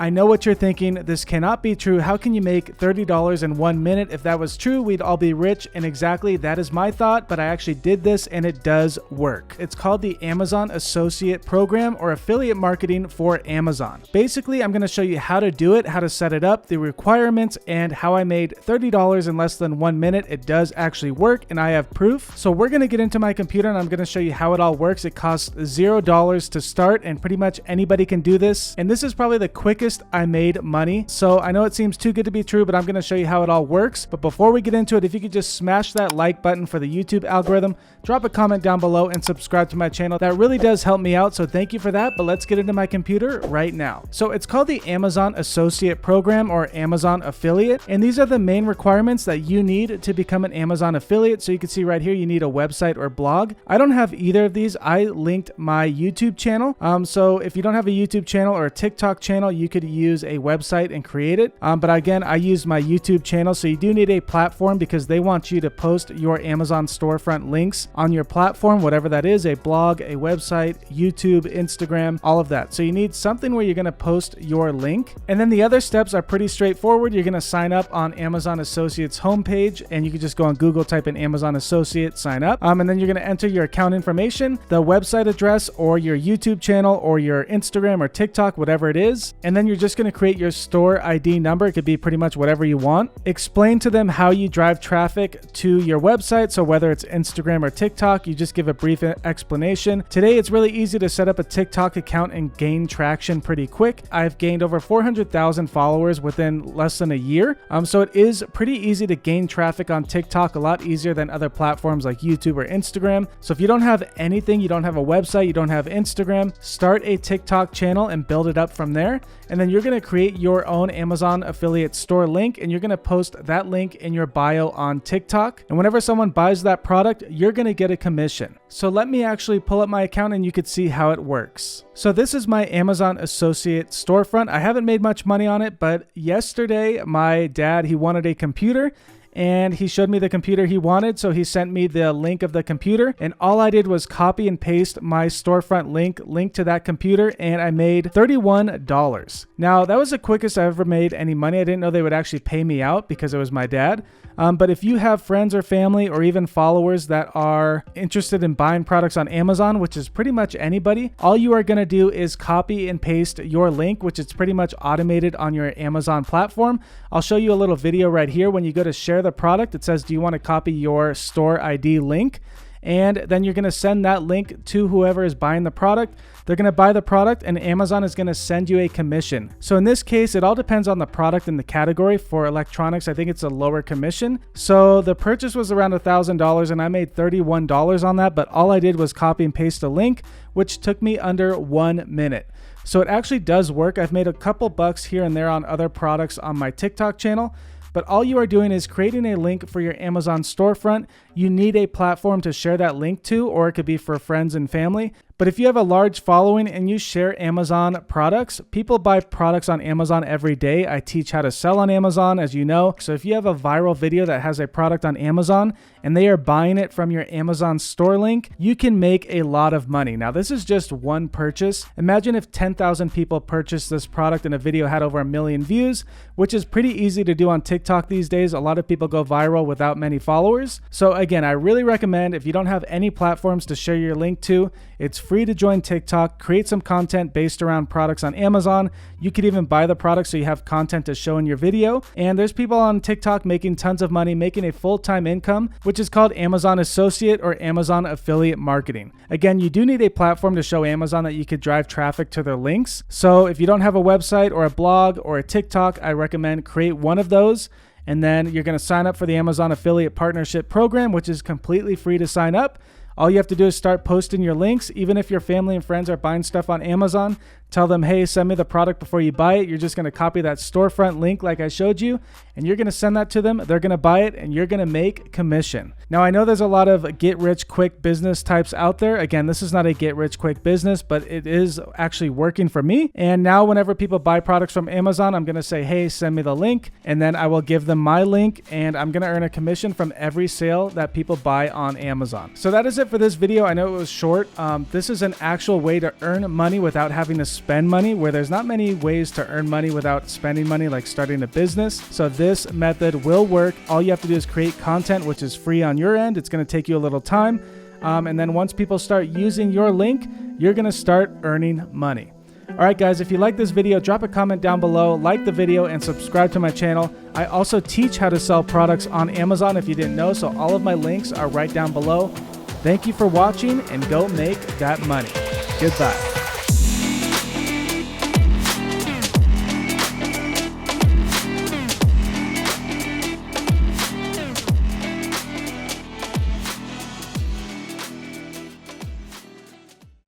I know what you're thinking. This cannot be true. How can you make $30 in 1 minute? If that was true, we'd all be rich. And exactly that is my thought, but I actually did this and it does work. It's called the Amazon Associate Program, or affiliate marketing for Amazon. Basically, I'm going to show you how to do it, how to set it up, the requirements, and how I made $30 in less than 1 minute. It does actually work, and I have proof. So we're going to get into my computer and I'm going to show you how it all works. It costs $0 to start, and pretty much anybody can do this. And this is probably the quickest I made money. So I know it seems too good to be true, but I'm going to show you how it all works. But before we get into it, if you could just smash that like button for the YouTube algorithm, drop a comment down below, and subscribe to my channel. That really does help me out, so thank you for that. But let's get into my computer right now. So it's called the Amazon Associate Program, or Amazon Affiliate, and these are the main requirements that you need to become an Amazon affiliate. So you can see right here, you need a website or blog. I don't have either of these. I linked my YouTube channel. So if you don't have a YouTube channel or a TikTok channel, you could use a website and create it. But again, I use my YouTube channel. So you do need a platform, because they want you to post your Amazon storefront links on your platform, whatever that is, a blog, a website, YouTube, Instagram, all of that. So you need something where you're going to post your link. And then the other steps are pretty straightforward. You're going to sign up on Amazon Associates homepage, and you can just go on Google, type in Amazon Associate, sign up. And then you're going to enter your account information, the website address, or your YouTube channel, or your Instagram or TikTok, whatever it is. And then you're just going to create your store ID number. It could be pretty much whatever you want. Explain to them how you drive traffic to your website. So whether it's Instagram or TikTok, you just give a brief explanation. Today, it's really easy to set up a TikTok account and gain traction pretty quick. I've gained over 400,000 followers within less than a year. So it is pretty easy to gain traffic on TikTok, a lot easier than other platforms like YouTube or Instagram. So if you don't have anything, you don't have a website, you don't have Instagram, start a TikTok channel and build it up from there. And then you're going to create your own Amazon affiliate store link, and you're going to post that link in your bio on TikTok. And whenever someone buys that product, you're going to get a commission. So let me actually pull up my account and you could see how it works. So this is my Amazon Associate storefront. I haven't made much money on it, but yesterday my dad, he wanted a computer, and he showed me the computer he wanted. So he sent me the link of the computer, and all I did was copy and paste my storefront link to that computer, and I made $31. Now that was the quickest I ever made any money. I didn't know they would actually pay me out because it was my dad. But if you have friends or family or even followers that are interested in buying products on Amazon, which is pretty much anybody, all you are going to do is copy and paste your link, which is pretty much automated on your Amazon platform. I'll show you a little video right here. When you go to share the product, it says, do you want to copy your store ID link? And then you're going to send that link to whoever is buying the product. They're going to buy the product, and Amazon is going to send you a commission. So in this case, it all depends on the product and the category. For electronics, I think it's a lower commission. So the purchase was around $1,000, and I made $31 on that, but all I did was copy and paste a link, which took me under 1 minute. So it actually does work. I've made a couple bucks here and there on other products on my TikTok channel. But all you are doing is creating a link for your Amazon storefront. You need a platform to share that link to, or it could be for friends and family. But if you have a large following and you share Amazon products, people buy products on Amazon every day. I teach how to sell on Amazon, as you know. So if you have a viral video that has a product on Amazon and they are buying it from your Amazon store link, you can make a lot of money. Now, this is just one purchase. Imagine if 10,000 people purchased this product and a video had over 1 million views, which is pretty easy to do on TikTok these days. A lot of people go viral without many followers. So again, I really recommend, if you don't have any platforms to share your link to, it's free to join TikTok, create some content based around products on Amazon. You could even buy the product so you have content to show in your video. And there's people on TikTok making tons of money, making a full-time income, which is called Amazon Associate or Amazon Affiliate Marketing. Again, you do need a platform to show Amazon that you could drive traffic to their links. So if you don't have a website or a blog or a TikTok, I recommend create one of those. And then you're going to sign up for the Amazon Affiliate Partnership Program, which is completely free to sign up. All you have to do is start posting your links. Even if your family and friends are buying stuff on Amazon, tell them, hey, send me the product before you buy it. You're just going to copy that storefront link like I showed you, and you're going to send that to them. They're going to buy it, and you're going to make commission. Now, I know there's a lot of get-rich-quick business types out there. Again, this is not a get-rich-quick business, but it is actually working for me. And now whenever people buy products from Amazon, I'm going to say, hey, send me the link, and then I will give them my link, and I'm going to earn a commission from every sale that people buy on Amazon. So that is it for this video. I know it was short. This is an actual way to earn money without having to spend money, where there's not many ways to earn money without spending money, like starting a business. So this method will work. All you have to do is create content, which is free on your end. It's going to take you a little time. And then once people start using your link, you're going to start earning money. All right, guys, if you like this video, drop a comment down below, like the video, and subscribe to my channel. I also teach how to sell products on Amazon if you didn't know, so all of my links are right down below. Thank you for watching, and go make that money. Goodbye.